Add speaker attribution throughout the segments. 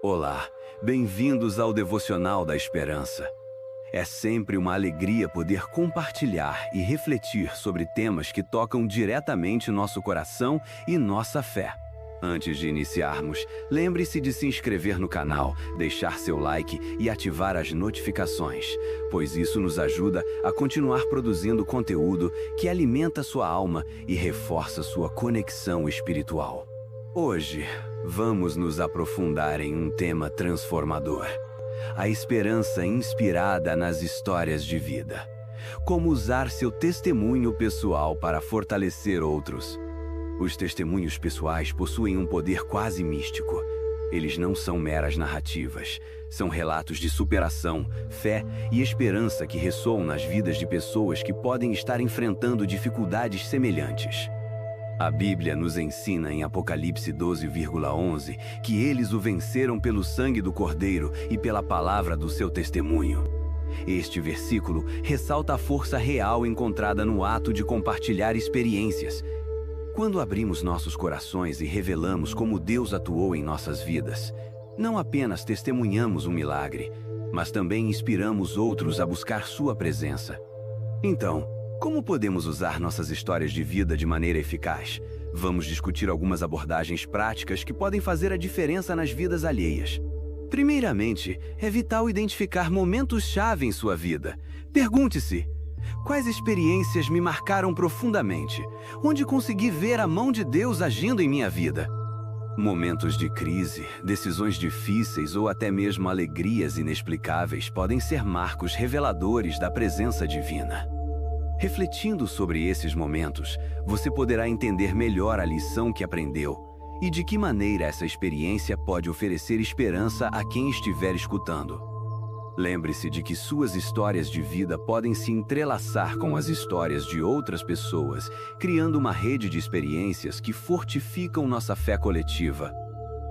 Speaker 1: Olá, bem-vindos ao Devocional da Esperança. É sempre uma alegria poder compartilhar e refletir sobre temas que tocam diretamente nosso coração e nossa fé. Antes de iniciarmos, lembre-se de se inscrever no canal, deixar seu like e ativar as notificações, pois isso nos ajuda a continuar produzindo conteúdo que alimenta sua alma e reforça sua conexão espiritual. Hoje, vamos nos aprofundar em um tema transformador: a esperança inspirada nas histórias de vida. Como usar seu testemunho pessoal para fortalecer outros. Os testemunhos pessoais possuem um poder quase místico. Eles não são meras narrativas, são relatos de superação, fé e esperança que ressoam nas vidas de pessoas que podem estar enfrentando dificuldades semelhantes. A Bíblia nos ensina em Apocalipse 12,11 que eles o venceram pelo sangue do Cordeiro e pela palavra do seu testemunho. Este versículo ressalta a força real encontrada no ato de compartilhar experiências. Quando abrimos nossos corações e revelamos como Deus atuou em nossas vidas, não apenas testemunhamos um milagre, mas também inspiramos outros a buscar sua presença. Então, como podemos usar nossas histórias de vida de maneira eficaz? Vamos discutir algumas abordagens práticas que podem fazer a diferença nas vidas alheias. Primeiramente, é vital identificar momentos-chave em sua vida. Pergunte-se: quais experiências me marcaram profundamente? Onde consegui ver a mão de Deus agindo em minha vida? Momentos de crise, decisões difíceis ou até mesmo alegrias inexplicáveis podem ser marcos reveladores da presença divina. Refletindo sobre esses momentos, você poderá entender melhor a lição que aprendeu e de que maneira essa experiência pode oferecer esperança a quem estiver escutando. Lembre-se de que suas histórias de vida podem se entrelaçar com as histórias de outras pessoas, criando uma rede de experiências que fortificam nossa fé coletiva.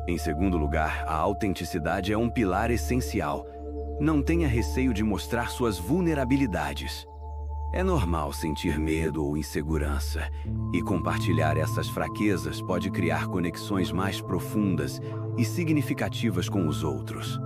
Speaker 1: Em segundo lugar, a autenticidade é um pilar essencial. Não tenha receio de mostrar suas vulnerabilidades. É normal sentir medo ou insegurança, e compartilhar essas fraquezas pode criar conexões mais profundas e significativas com os outros.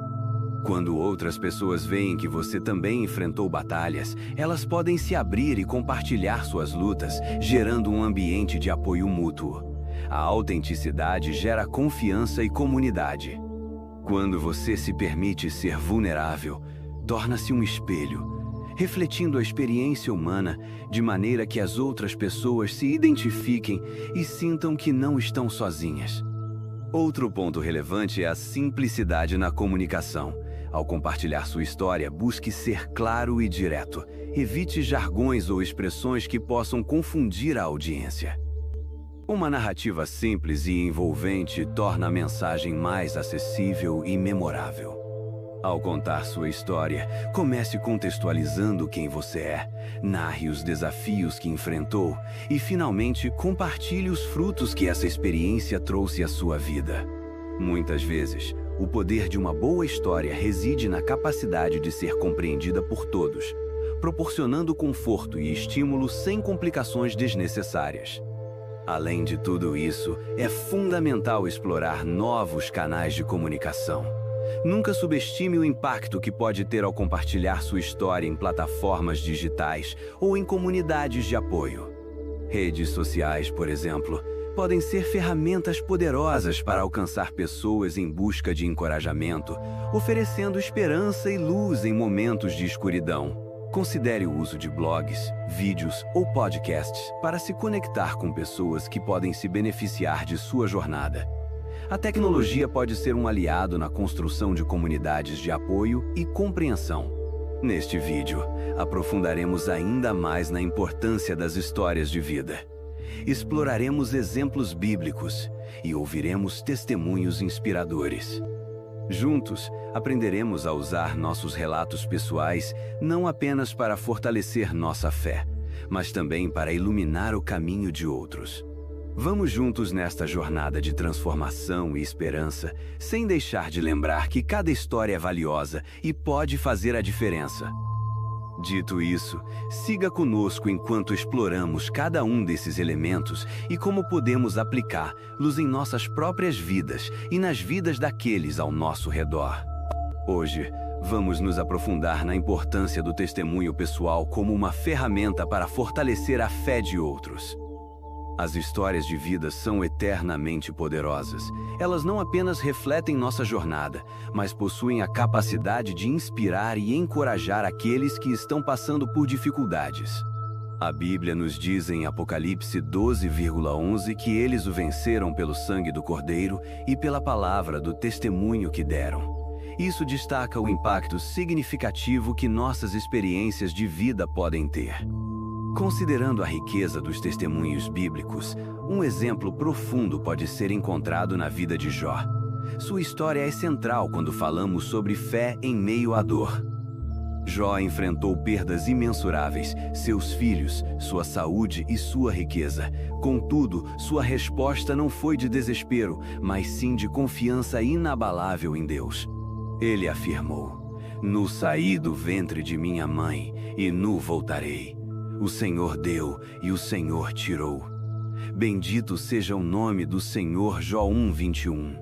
Speaker 1: Quando outras pessoas veem que você também enfrentou batalhas, elas podem se abrir e compartilhar suas lutas, gerando um ambiente de apoio mútuo. A autenticidade gera confiança e comunidade. Quando você se permite ser vulnerável, torna-se um espelho, refletindo a experiência humana de maneira que as outras pessoas se identifiquem e sintam que não estão sozinhas. Outro ponto relevante é a simplicidade na comunicação. Ao compartilhar sua história, busque ser claro e direto. Evite jargões ou expressões que possam confundir a audiência. Uma narrativa simples e envolvente torna a mensagem mais acessível e memorável. Ao contar sua história, comece contextualizando quem você é, narre os desafios que enfrentou e, finalmente, compartilhe os frutos que essa experiência trouxe à sua vida. Muitas vezes, o poder de uma boa história reside na capacidade de ser compreendida por todos, proporcionando conforto e estímulo sem complicações desnecessárias. Além de tudo isso, é fundamental explorar novos canais de comunicação. Nunca subestime o impacto que pode ter ao compartilhar sua história em plataformas digitais ou em comunidades de apoio. Redes sociais, por exemplo, podem ser ferramentas poderosas para alcançar pessoas em busca de encorajamento, oferecendo esperança e luz em momentos de escuridão. Considere o uso de blogs, vídeos ou podcasts para se conectar com pessoas que podem se beneficiar de sua jornada. A tecnologia pode ser um aliado na construção de comunidades de apoio e compreensão. Neste vídeo, aprofundaremos ainda mais na importância das histórias de vida. Exploraremos exemplos bíblicos e ouviremos testemunhos inspiradores. Juntos, aprenderemos a usar nossos relatos pessoais não apenas para fortalecer nossa fé, mas também para iluminar o caminho de outros. Vamos juntos nesta jornada de transformação e esperança, sem deixar de lembrar que cada história é valiosa e pode fazer a diferença. Dito isso, siga conosco enquanto exploramos cada um desses elementos e como podemos aplicá-los em nossas próprias vidas e nas vidas daqueles ao nosso redor. Hoje, vamos nos aprofundar na importância do testemunho pessoal como uma ferramenta para fortalecer a fé de outros. As histórias de vida são eternamente poderosas. Elas não apenas refletem nossa jornada, mas possuem a capacidade de inspirar e encorajar aqueles que estão passando por dificuldades. A Bíblia nos diz em Apocalipse 12,11 que eles o venceram pelo sangue do Cordeiro e pela palavra do testemunho que deram. Isso destaca o impacto significativo que nossas experiências de vida podem ter. Considerando a riqueza dos testemunhos bíblicos, um exemplo profundo pode ser encontrado na vida de Jó. Sua história é central quando falamos sobre fé em meio à dor. Jó enfrentou perdas imensuráveis, seus filhos, sua saúde e sua riqueza. Contudo, sua resposta não foi de desespero, mas sim de confiança inabalável em Deus. Ele afirmou: "Nu saí do ventre de minha mãe, e nu voltarei. O Senhor deu e o Senhor tirou. Bendito seja o nome do Senhor." Jó 1:21.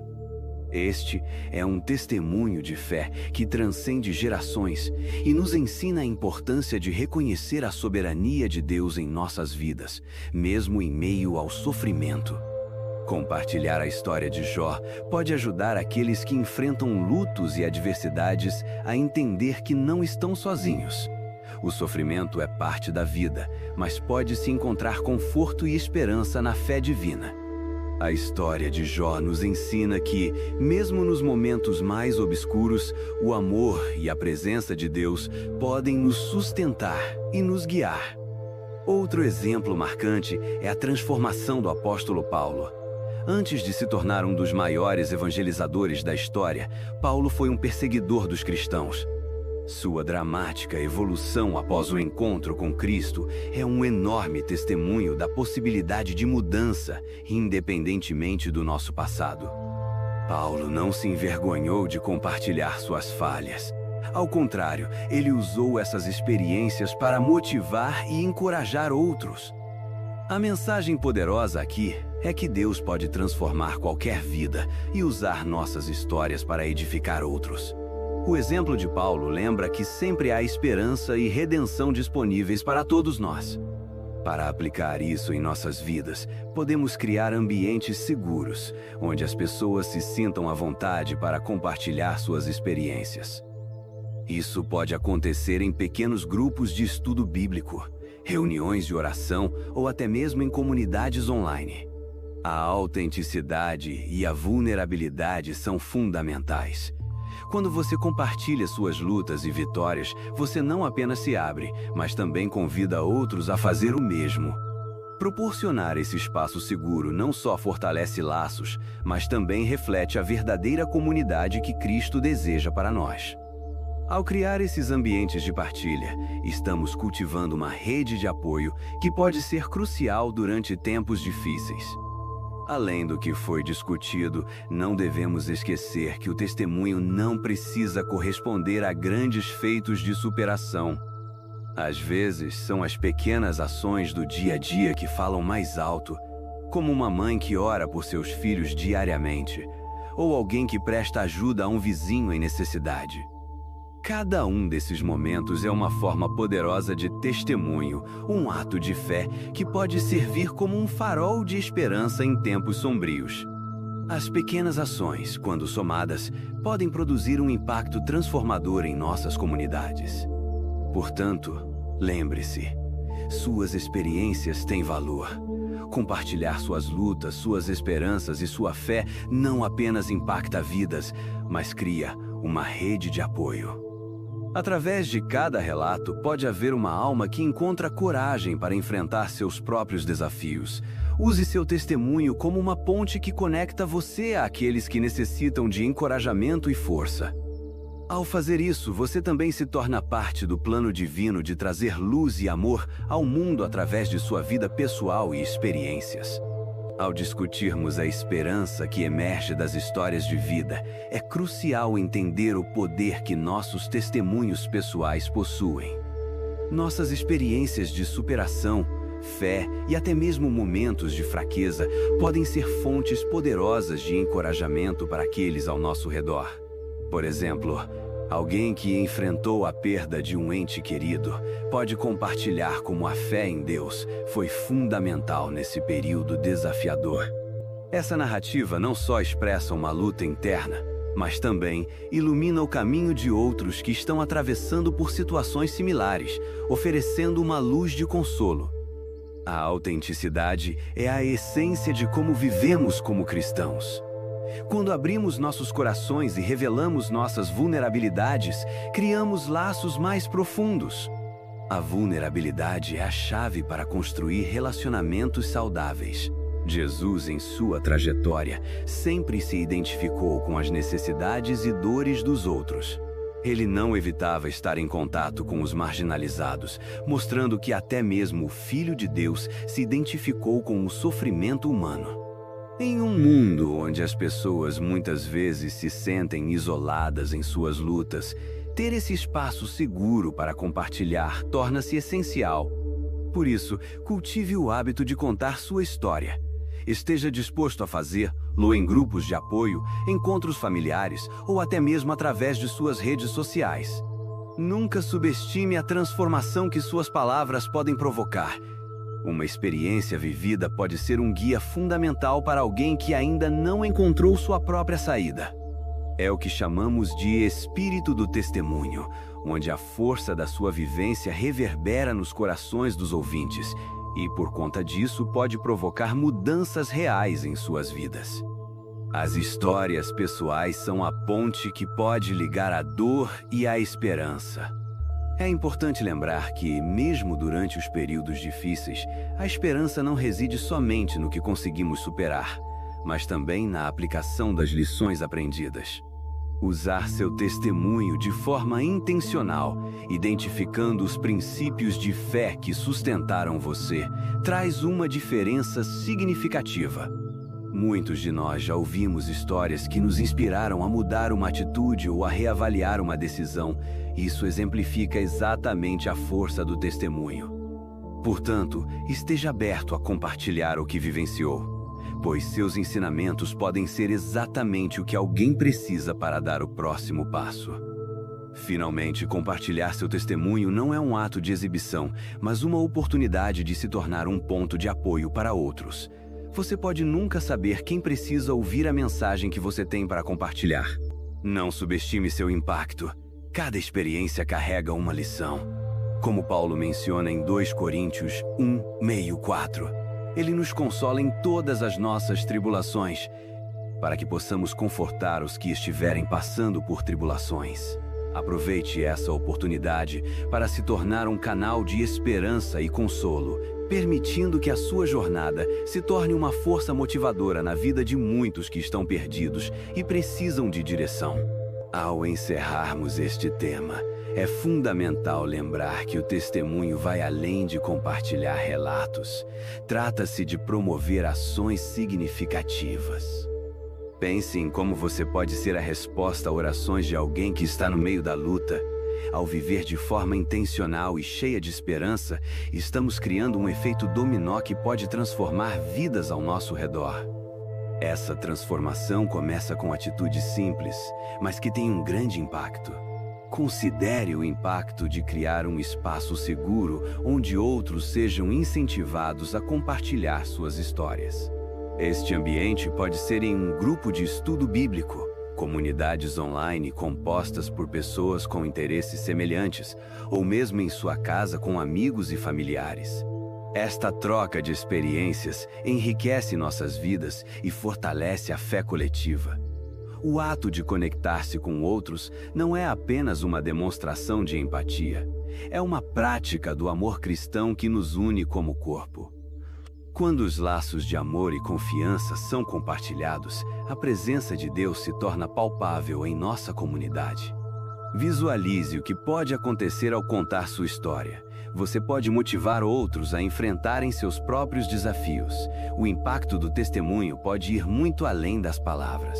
Speaker 1: Este é um testemunho de fé que transcende gerações e nos ensina a importância de reconhecer a soberania de Deus em nossas vidas, mesmo em meio ao sofrimento. Compartilhar a história de Jó pode ajudar aqueles que enfrentam lutos e adversidades a entender que não estão sozinhos. O sofrimento é parte da vida, mas pode-se encontrar conforto e esperança na fé divina. A história de Jó nos ensina que, mesmo nos momentos mais obscuros, o amor e a presença de Deus podem nos sustentar e nos guiar. Outro exemplo marcante é a transformação do apóstolo Paulo. Antes de se tornar um dos maiores evangelizadores da história, Paulo foi um perseguidor dos cristãos. Sua dramática evolução após o encontro com Cristo é um enorme testemunho da possibilidade de mudança, independentemente do nosso passado. Paulo não se envergonhou de compartilhar suas falhas. Ao contrário, ele usou essas experiências para motivar e encorajar outros. A mensagem poderosa aqui é que Deus pode transformar qualquer vida e usar nossas histórias para edificar outros. O exemplo de Paulo lembra que sempre há esperança e redenção disponíveis para todos nós. Para aplicar isso em nossas vidas, podemos criar ambientes seguros, onde as pessoas se sintam à vontade para compartilhar suas experiências. Isso pode acontecer em pequenos grupos de estudo bíblico, reuniões de oração ou até mesmo em comunidades online. A autenticidade e a vulnerabilidade são fundamentais. Quando você compartilha suas lutas e vitórias, você não apenas se abre, mas também convida outros a fazer o mesmo. Proporcionar esse espaço seguro não só fortalece laços, mas também reflete a verdadeira comunidade que Cristo deseja para nós. Ao criar esses ambientes de partilha, estamos cultivando uma rede de apoio que pode ser crucial durante tempos difíceis. Além do que foi discutido, não devemos esquecer que o testemunho não precisa corresponder a grandes feitos de superação. Às vezes, são as pequenas ações do dia a dia que falam mais alto, como uma mãe que ora por seus filhos diariamente, ou alguém que presta ajuda a um vizinho em necessidade. Cada um desses momentos é uma forma poderosa de testemunho, um ato de fé que pode servir como um farol de esperança em tempos sombrios. As pequenas ações, quando somadas, podem produzir um impacto transformador em nossas comunidades. Portanto, lembre-se, suas experiências têm valor. Compartilhar suas lutas, suas esperanças e sua fé não apenas impacta vidas, mas cria uma rede de apoio. Através de cada relato, pode haver uma alma que encontra coragem para enfrentar seus próprios desafios. Use seu testemunho como uma ponte que conecta você àqueles que necessitam de encorajamento e força. Ao fazer isso, você também se torna parte do plano divino de trazer luz e amor ao mundo através de sua vida pessoal e experiências. Ao discutirmos a esperança que emerge das histórias de vida, é crucial entender o poder que nossos testemunhos pessoais possuem. Nossas experiências de superação, fé e até mesmo momentos de fraqueza podem ser fontes poderosas de encorajamento para aqueles ao nosso redor. Por exemplo, alguém que enfrentou a perda de um ente querido pode compartilhar como a fé em Deus foi fundamental nesse período desafiador. Essa narrativa não só expressa uma luta interna, mas também ilumina o caminho de outros que estão atravessando por situações similares, oferecendo uma luz de consolo. A autenticidade é a essência de como vivemos como cristãos. Quando abrimos nossos corações e revelamos nossas vulnerabilidades, criamos laços mais profundos. A vulnerabilidade é a chave para construir relacionamentos saudáveis. Jesus, em sua trajetória, sempre se identificou com as necessidades e dores dos outros. Ele não evitava estar em contato com os marginalizados, mostrando que até mesmo o Filho de Deus se identificou com o sofrimento humano. Em um mundo onde as pessoas muitas vezes se sentem isoladas em suas lutas, ter esse espaço seguro para compartilhar torna-se essencial. Por isso, cultive o hábito de contar sua história. Esteja disposto a fazê-lo em grupos de apoio, encontros familiares ou até mesmo através de suas redes sociais. Nunca subestime a transformação que suas palavras podem provocar. Uma experiência vivida pode ser um guia fundamental para alguém que ainda não encontrou sua própria saída. É o que chamamos de espírito do testemunho, onde a força da sua vivência reverbera nos corações dos ouvintes e, por conta disso, pode provocar mudanças reais em suas vidas. As histórias pessoais são a ponte que pode ligar a dor e a esperança. É importante lembrar que, mesmo durante os períodos difíceis, a esperança não reside somente no que conseguimos superar, mas também na aplicação das lições aprendidas. Usar seu testemunho de forma intencional, identificando os princípios de fé que sustentaram você, traz uma diferença significativa. Muitos de nós já ouvimos histórias que nos inspiraram a mudar uma atitude ou a reavaliar uma decisão. Isso exemplifica exatamente a força do testemunho. Portanto, esteja aberto a compartilhar o que vivenciou, pois seus ensinamentos podem ser exatamente o que alguém precisa para dar o próximo passo. Finalmente, compartilhar seu testemunho não é um ato de exibição, mas uma oportunidade de se tornar um ponto de apoio para outros. Você pode nunca saber quem precisa ouvir a mensagem que você tem para compartilhar. Não subestime seu impacto. Cada experiência carrega uma lição. Como Paulo menciona em 2 Coríntios 1:4, ele nos consola em todas as nossas tribulações, para que possamos confortar os que estiverem passando por tribulações. Aproveite essa oportunidade para se tornar um canal de esperança e consolo, permitindo que a sua jornada se torne uma força motivadora na vida de muitos que estão perdidos e precisam de direção. Ao encerrarmos este tema, é fundamental lembrar que o testemunho vai além de compartilhar relatos. Trata-se de promover ações significativas. Pense em como você pode ser a resposta a orações de alguém que está no meio da luta. Ao viver de forma intencional e cheia de esperança, estamos criando um efeito dominó que pode transformar vidas ao nosso redor. Essa transformação começa com atitudes simples, mas que têm um grande impacto. Considere o impacto de criar um espaço seguro onde outros sejam incentivados a compartilhar suas histórias. Este ambiente pode ser em um grupo de estudo bíblico, comunidades online compostas por pessoas com interesses semelhantes, ou mesmo em sua casa com amigos e familiares. Esta troca de experiências enriquece nossas vidas e fortalece a fé coletiva. O ato de conectar-se com outros não é apenas uma demonstração de empatia, é uma prática do amor cristão que nos une como corpo. Quando os laços de amor e confiança são compartilhados, a presença de Deus se torna palpável em nossa comunidade. Visualize o que pode acontecer ao contar sua história. Você pode motivar outros a enfrentarem seus próprios desafios. O impacto do testemunho pode ir muito além das palavras.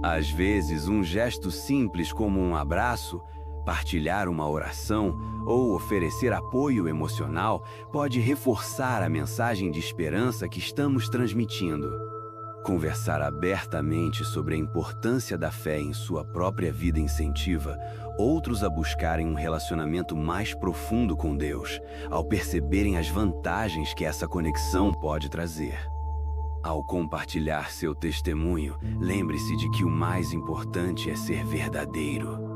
Speaker 1: Às vezes, um gesto simples como um abraço Partilhar uma oração ou oferecer apoio emocional pode reforçar a mensagem de esperança que estamos transmitindo. Conversar abertamente sobre a importância da fé em sua própria vida incentiva outros a buscarem um relacionamento mais profundo com Deus, ao perceberem as vantagens que essa conexão pode trazer. Ao compartilhar seu testemunho, lembre-se de que o mais importante é ser verdadeiro.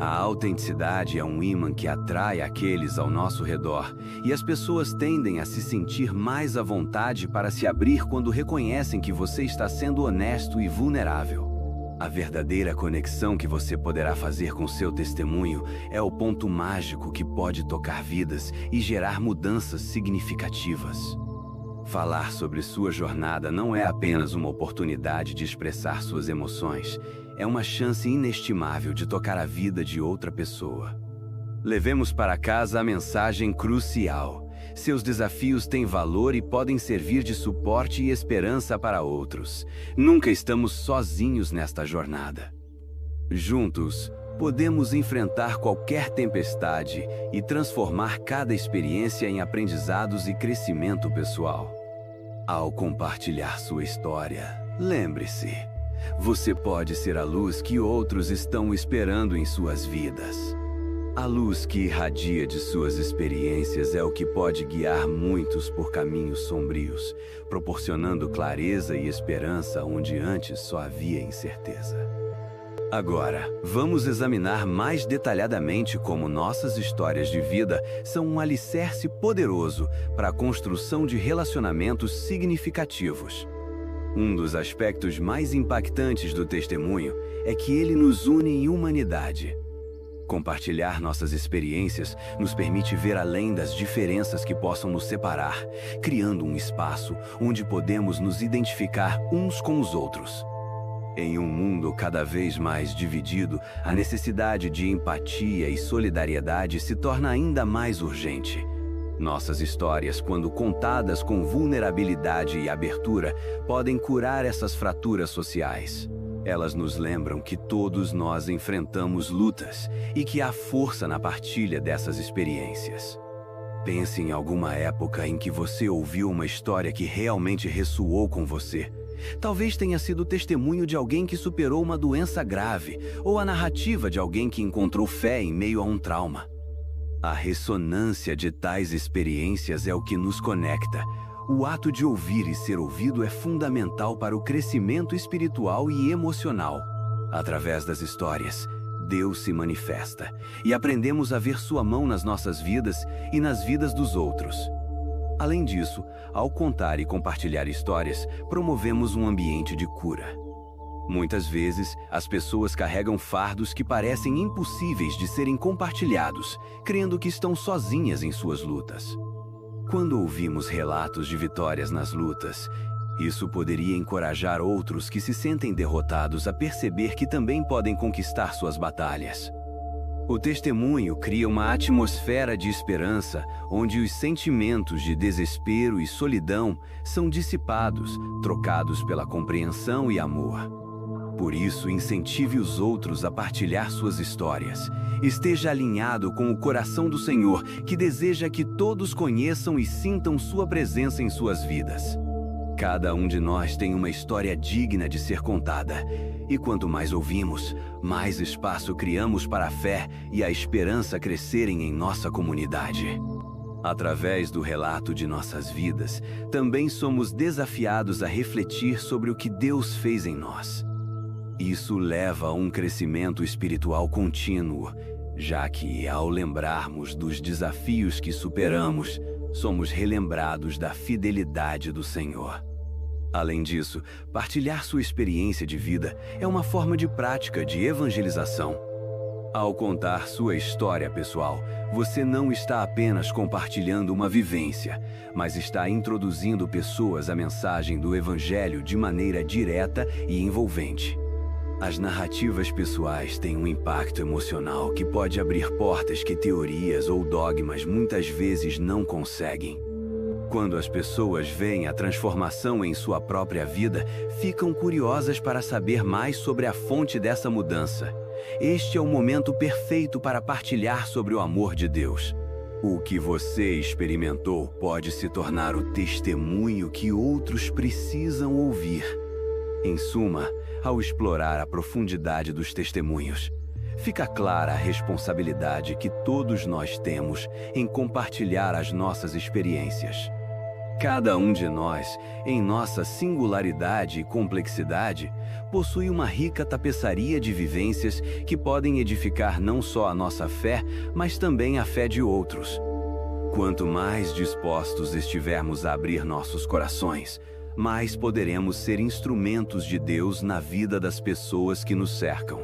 Speaker 1: A autenticidade é um ímã que atrai aqueles ao nosso redor, e as pessoas tendem a se sentir mais à vontade para se abrir quando reconhecem que você está sendo honesto e vulnerável. A verdadeira conexão que você poderá fazer com seu testemunho é o ponto mágico que pode tocar vidas e gerar mudanças significativas. Falar sobre sua jornada não é apenas uma oportunidade de expressar suas emoções, é uma chance inestimável de tocar a vida de outra pessoa. Levemos para casa a mensagem crucial. Seus desafios têm valor e podem servir de suporte e esperança para outros. Nunca estamos sozinhos nesta jornada. Juntos, podemos enfrentar qualquer tempestade e transformar cada experiência em aprendizados e crescimento pessoal. Ao compartilhar sua história, lembre-se: você pode ser a luz que outros estão esperando em suas vidas. A luz que irradia de suas experiências é o que pode guiar muitos por caminhos sombrios, proporcionando clareza e esperança onde antes só havia incerteza. Agora, vamos examinar mais detalhadamente como nossas histórias de vida são um alicerce poderoso para a construção de relacionamentos significativos. Um dos aspectos mais impactantes do testemunho é que ele nos une em humanidade. Compartilhar nossas experiências nos permite ver além das diferenças que possam nos separar, criando um espaço onde podemos nos identificar uns com os outros. Em um mundo cada vez mais dividido, a necessidade de empatia e solidariedade se torna ainda mais urgente. Nossas histórias, quando contadas com vulnerabilidade e abertura, podem curar essas fraturas sociais. Elas nos lembram que todos nós enfrentamos lutas e que há força na partilha dessas experiências. Pense em alguma época em que você ouviu uma história que realmente ressoou com você. Talvez tenha sido o testemunho de alguém que superou uma doença grave, ou a narrativa de alguém que encontrou fé em meio a um trauma. A ressonância de tais experiências é o que nos conecta. O ato de ouvir e ser ouvido é fundamental para o crescimento espiritual e emocional. Através das histórias, Deus se manifesta, e aprendemos a ver sua mão nas nossas vidas e nas vidas dos outros. Além disso, ao contar e compartilhar histórias, promovemos um ambiente de cura. Muitas vezes, as pessoas carregam fardos que parecem impossíveis de serem compartilhados, crendo que estão sozinhas em suas lutas. Quando ouvimos relatos de vitórias nas lutas, isso poderia encorajar outros que se sentem derrotados a perceber que também podem conquistar suas batalhas. O testemunho cria uma atmosfera de esperança, onde os sentimentos de desespero e solidão são dissipados, trocados pela compreensão e amor. Por isso, incentive os outros a partilhar suas histórias. Esteja alinhado com o coração do Senhor, que deseja que todos conheçam e sintam sua presença em suas vidas. Cada um de nós tem uma história digna de ser contada. E quanto mais ouvimos, mais espaço criamos para a fé e a esperança crescerem em nossa comunidade. Através do relato de nossas vidas, também somos desafiados a refletir sobre o que Deus fez em nós. Isso leva a um crescimento espiritual contínuo, já que, ao lembrarmos dos desafios que superamos, somos relembrados da fidelidade do Senhor. Além disso, partilhar sua experiência de vida é uma forma de prática de evangelização. Ao contar sua história pessoal, você não está apenas compartilhando uma vivência, mas está introduzindo pessoas à mensagem do Evangelho de maneira direta e envolvente. As narrativas pessoais têm um impacto emocional que pode abrir portas que teorias ou dogmas muitas vezes não conseguem. Quando as pessoas veem a transformação em sua própria vida, ficam curiosas para saber mais sobre a fonte dessa mudança. este é o momento perfeito para partilhar sobre o amor de Deus. O que você experimentou pode se tornar o testemunho que outros precisam ouvir. Em suma, ao explorar a profundidade dos testemunhos, fica clara a responsabilidade que todos nós temos em compartilhar as nossas experiências. Cada um de nós, em nossa singularidade e complexidade, possui uma rica tapeçaria de vivências que podem edificar não só a nossa fé, mas também a fé de outros. Quanto mais dispostos estivermos a abrir nossos corações, mais poderemos ser instrumentos de Deus na vida das pessoas que nos cercam.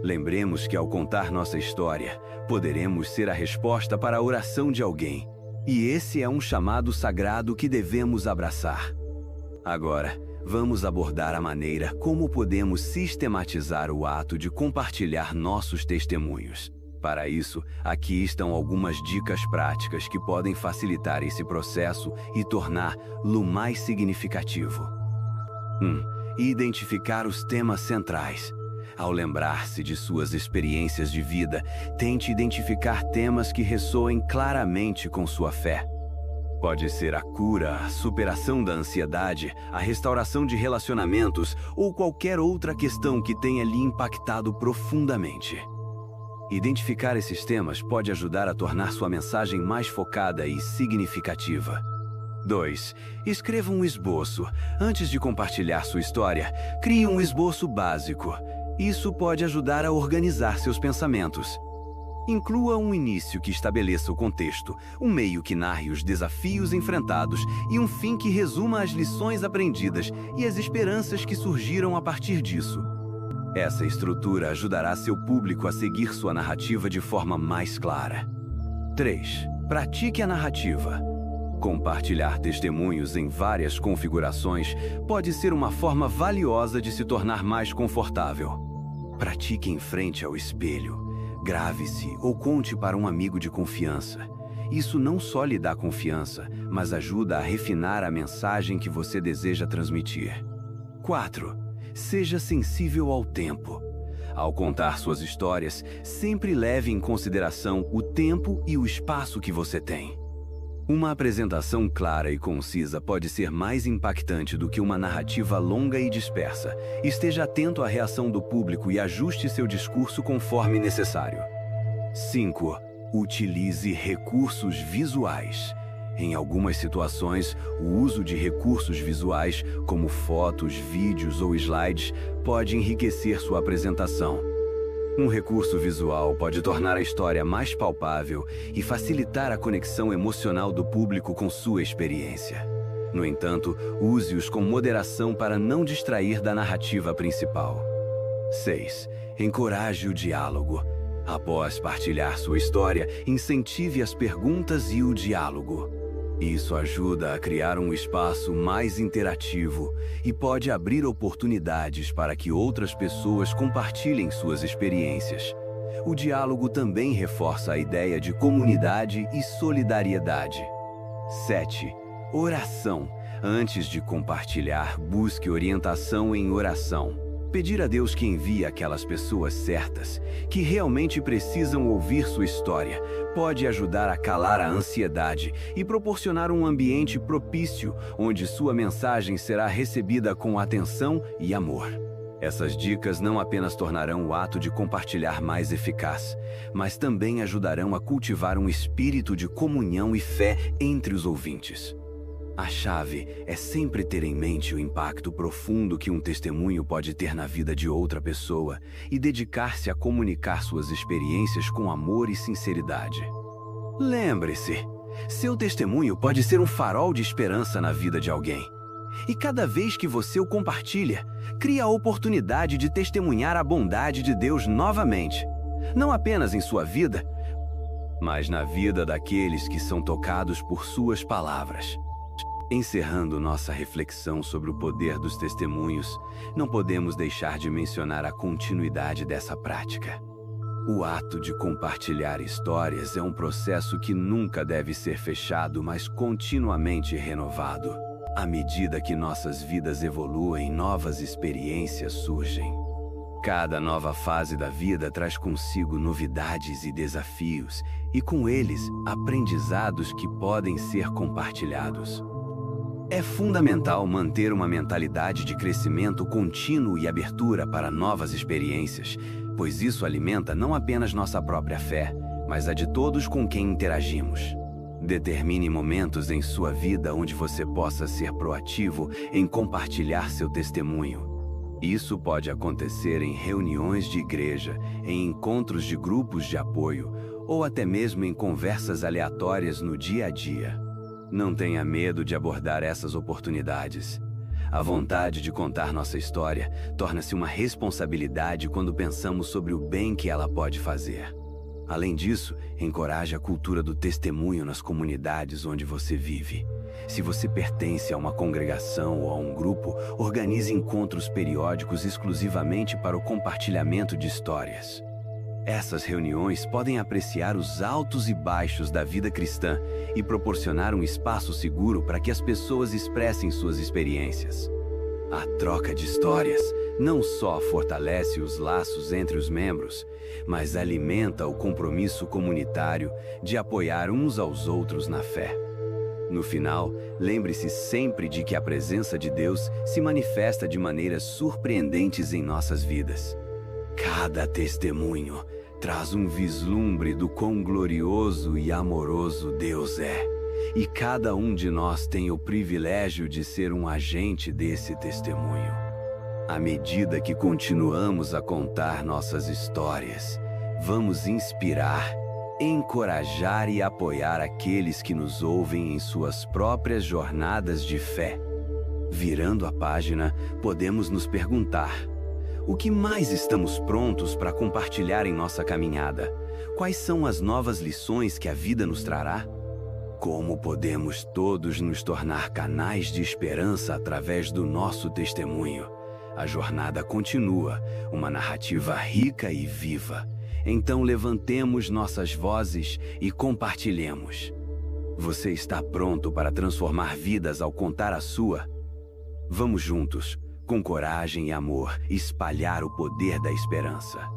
Speaker 1: Lembremos que ao contar nossa história, poderemos ser a resposta para a oração de alguém. E esse é um chamado sagrado que devemos abraçar. Agora, vamos abordar a maneira como podemos sistematizar o ato de compartilhar nossos testemunhos. Para isso, aqui estão algumas dicas práticas que podem facilitar esse processo e torná-lo mais significativo. 1. Identificar os temas centrais. Ao lembrar-se de suas experiências de vida, tente identificar temas que ressoem claramente com sua fé. Pode ser a cura, a superação da ansiedade, a restauração de relacionamentos ou qualquer outra questão que tenha lhe impactado profundamente. Identificar esses temas pode ajudar a tornar sua mensagem mais focada e significativa. 2. Escreva um esboço. Antes de compartilhar sua história, crie um esboço básico. Isso pode ajudar a organizar seus pensamentos. Inclua um início que estabeleça o contexto, um meio que narre os desafios enfrentados e um fim que resuma as lições aprendidas e as esperanças que surgiram a partir disso. Essa estrutura ajudará seu público a seguir sua narrativa de forma mais clara. 3. Pratique a narrativa. Compartilhar testemunhos em várias configurações pode ser uma forma valiosa de se tornar mais confortável. Pratique em frente ao espelho, grave-se ou conte para um amigo de confiança. Isso não só lhe dá confiança, mas ajuda a refinar a mensagem que você deseja transmitir. 4. Seja sensível ao tempo. Ao contar suas histórias, sempre leve em consideração o tempo e o espaço que você tem. Uma apresentação clara e concisa pode ser mais impactante do que uma narrativa longa e dispersa. Esteja atento à reação do público e ajuste seu discurso conforme necessário. 5. Utilize recursos visuais. Em algumas situações, o uso de recursos visuais, como fotos, vídeos ou slides, pode enriquecer sua apresentação. Um recurso visual pode tornar a história mais palpável e facilitar a conexão emocional do público com sua experiência. No entanto, use-os com moderação para não distrair da narrativa principal. 6. Encoraje o diálogo. Após partilhar sua história, incentive as perguntas e o diálogo. Isso ajuda a criar um espaço mais interativo e pode abrir oportunidades para que outras pessoas compartilhem suas experiências. O diálogo também reforça a ideia de comunidade e solidariedade. 7. Oração. Antes de compartilhar, busque orientação em oração. Pedir a Deus que envie aquelas pessoas certas, que realmente precisam ouvir sua história, pode ajudar a calar a ansiedade e proporcionar um ambiente propício onde sua mensagem será recebida com atenção e amor. Essas dicas não apenas tornarão o ato de compartilhar mais eficaz, mas também ajudarão a cultivar um espírito de comunhão e fé entre os ouvintes. A chave é sempre ter em mente o impacto profundo que um testemunho pode ter na vida de outra pessoa e dedicar-se a comunicar suas experiências com amor e sinceridade. Lembre-se, seu testemunho pode ser um farol de esperança na vida de alguém. E cada vez que você o compartilha, cria a oportunidade de testemunhar a bondade de Deus novamente, não apenas em sua vida, mas na vida daqueles que são tocados por suas palavras. Encerrando nossa reflexão sobre o poder dos testemunhos, não podemos deixar de mencionar a continuidade dessa prática. O ato de compartilhar histórias é um processo que nunca deve ser fechado, mas continuamente renovado. À medida que nossas vidas evoluem, novas experiências surgem. Cada nova fase da vida traz consigo novidades e desafios, e com eles, aprendizados que podem ser compartilhados. É fundamental manter uma mentalidade de crescimento contínuo e abertura para novas experiências, pois isso alimenta não apenas nossa própria fé, mas a de todos com quem interagimos. Determine momentos em sua vida onde você possa ser proativo em compartilhar seu testemunho. Isso pode acontecer em reuniões de igreja, em encontros de grupos de apoio, ou até mesmo em conversas aleatórias no dia a dia. Não tenha medo de abordar essas oportunidades. A vontade de contar nossa história torna-se uma responsabilidade quando pensamos sobre o bem que ela pode fazer. Além disso, encoraje a cultura do testemunho nas comunidades onde você vive. Se você pertence a uma congregação ou a um grupo, organize encontros periódicos exclusivamente para o compartilhamento de histórias. Essas reuniões podem apreciar os altos e baixos da vida cristã e proporcionar um espaço seguro para que as pessoas expressem suas experiências. A troca de histórias não só fortalece os laços entre os membros, mas alimenta o compromisso comunitário de apoiar uns aos outros na fé. No final, lembre-se sempre de que a presença de Deus se manifesta de maneiras surpreendentes em nossas vidas. Cada testemunho traz um vislumbre do quão glorioso e amoroso Deus é. E cada um de nós tem o privilégio de ser um agente desse testemunho. À medida que continuamos a contar nossas histórias, vamos inspirar, encorajar e apoiar aqueles que nos ouvem em suas próprias jornadas de fé. Virando a página, podemos nos perguntar: o que mais estamos prontos para compartilhar em nossa caminhada? Quais são as novas lições que a vida nos trará? Como podemos todos nos tornar canais de esperança através do nosso testemunho? A jornada continua, uma narrativa rica e viva. Então levantemos nossas vozes e compartilhemos. Você está pronto para transformar vidas ao contar a sua? Vamos juntos, com coragem e amor, espalhar o poder da esperança.